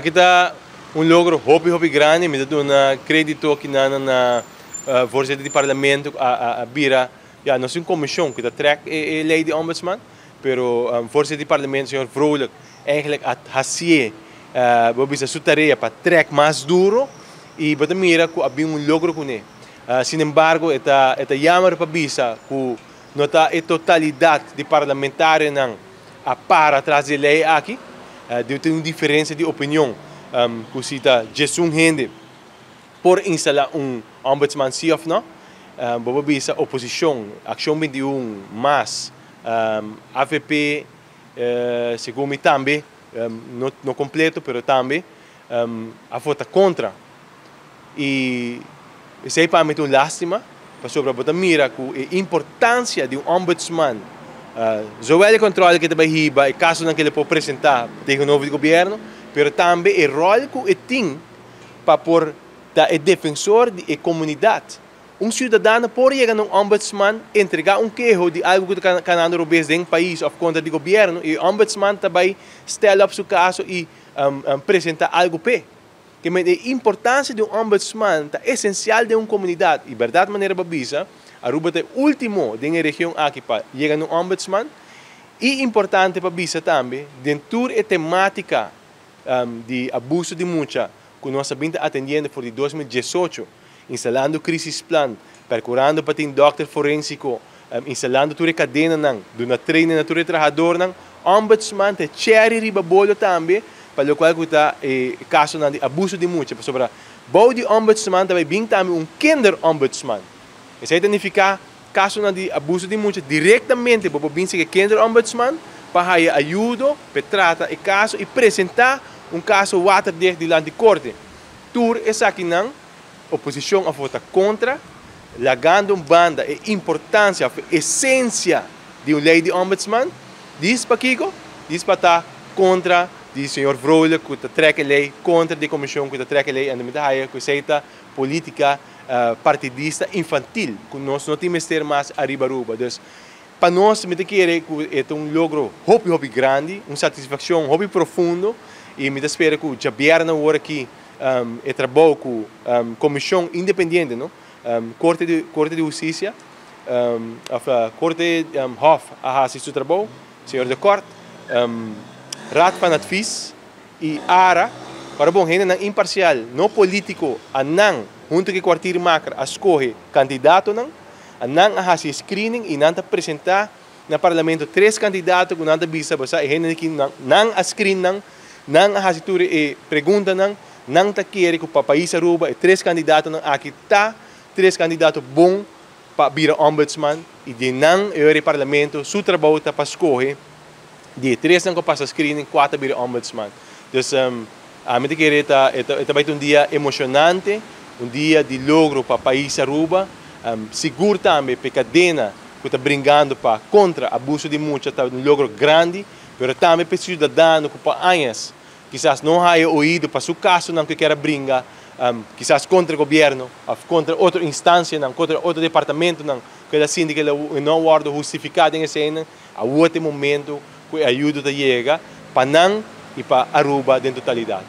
Kita logro hopi grande, me dá um crédito que na voorzitter do parlamento a Bira, ja, nós uma comissão que trek lei de ombudsman, pero voorzitter do parlamento, senhor Vrolijk, eigenlijk a hasie, bisa sua tarefa para trek mais duro e bota mira que havia logro com ele. Sin embargo, eta jammer para bisa que nota a totalidade de parlamentares não a para atrás da lei aqui, tem uma diferença de opinião, que cita Jesus gente por instalar ombudsman sim ou não, boba bisa oposição, ação 21 mas AVP segundo também não completo, pero também a vota contra e isso é para mim uma lástima, para sobre a mira que a importância de ombudsman, zowel o controle que vai hiba, e caso não que ele pode apresentar tegen o novo governo, pero também o rol que ele tem para por da defensor da comunidade. Cidadão pode chegar a ombudsman, entregar queijo de algo que está canando robês em país ou contra o governo, e o ombudsman também stela up seu caso e apresentar algo pé. Que a importância de ombudsman é essencial de uma comunidade. E verdade maneira babisa, Aruba é o último da região aqui para chegar no ombudsman. E importante para bisa também, dentro da temática de abuso de mucha, que nós estamos atendendo por 2018, instalando crisis plan, procurando para ter doctor forensico, instalando toda a cadena, dando treino na todo trabalhador, ombudsman é cherry riba bolo também, para o qual está caso de abuso de mucha. Sobre o de ombudsman também tem também kinder ombudsman. Isso significa caso de abuso de mucha diretamente para o kinder ombudsman para ajuda, para tratar o caso e apresentar caso waterdicht diante da corte. Tur essa aqui não, oposição a votar contra, lagando banda a importância, a essência de uma lei de ombudsman, diz para Kiko, diz para estar contra de senhor Vrolijk, que trek a lei, contra a comissão que trek a lei, e não que aceita política partidista infantil, que nós não temos ter mais arriba-ruba. Então, para nós, me querer que é logro hobby grande, uma satisfação hobby profundo, e me espero que o governo agora aqui trabalho com comissão independente, não? Corte de Justiça, Corte Hof, a seu trabalho, senhor de Corte, Raad van Advies e ARA, para bom gente não imparcial, não político, a não, junto com o quartier macro, a escolher candidato não, a não a screening e não apresentar no parlamento 3 candidatos que não bisa, basta e gente que não a screen não a situra e pergunta não tá querer que o país Aruba e 3 candidatos não aqui tá 3 candidatos bom para vir ombudsman e de não o parlamento seu trabalho tá para escolher de 3 não que passa screening 4 vir ombudsman. Então a mim querer vai um dia emocionante, um dia de logro para o país Aruba, seguro também para cadena que está brincando para contra abuso de mucha, tá logro grande, mas também para cidadão que para anos quizás não haya ouído para seu caso não que quer brincar, quizás contra o governo, contra outra instância, contra outro departamento, que assim que não guarda justificado em esse a outro momento que ajuda a chegar para não e para Aruba em totalidade.